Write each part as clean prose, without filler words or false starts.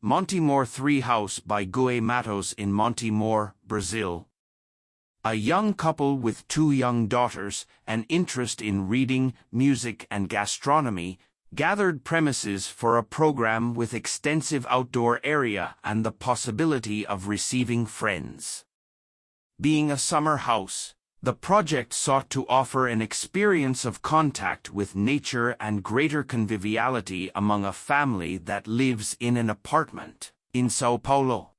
Monte Mor 3 House by Gui Mattos in Monte Mor, Brazil. A young couple with 2 young daughters, an interest in reading, music and gastronomy, gathered premises for a program with extensive outdoor area and the possibility of receiving friends. Being a summer house, the project sought to offer an experience of contact with nature and greater conviviality among a family that lives in an apartment in São Paulo.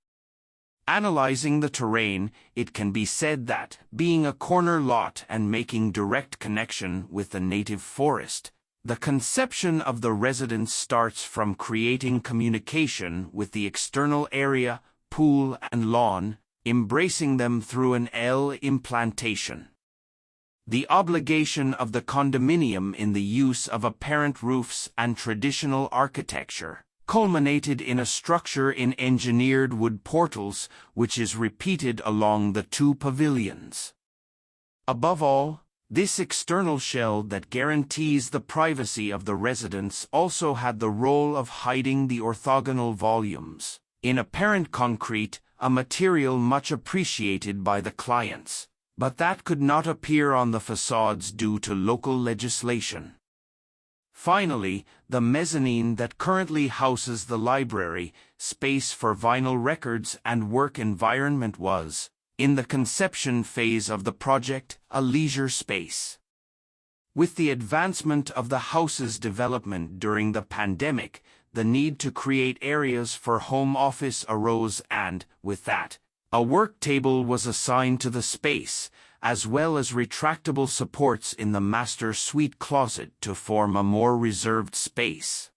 Analyzing the terrain, it can be said that, being a corner lot and making direct connection with the native forest, the conception of the residence starts from creating communication with the external area, pool and lawn, embracing them through an L implantation. The obligation of the condominium in the use of apparent roofs and traditional architecture culminated in a structure in engineered wood portals which is repeated along the 2 pavilions. Above all, this external shell that guarantees the privacy of the residence also had the role of hiding the orthogonal volumes in apparent concrete, a material much appreciated by the clients, but that could not appear on the facades due to local legislation. Finally, the mezzanine that currently houses the library, space for vinyl records and work environment was, in the conception phase of the project, a leisure space. With the advancement of the house's development during the pandemic, the need to create areas for home office arose and, with that, a work table was assigned to the space, as well as retractable supports in the master suite closet to form a more reserved space.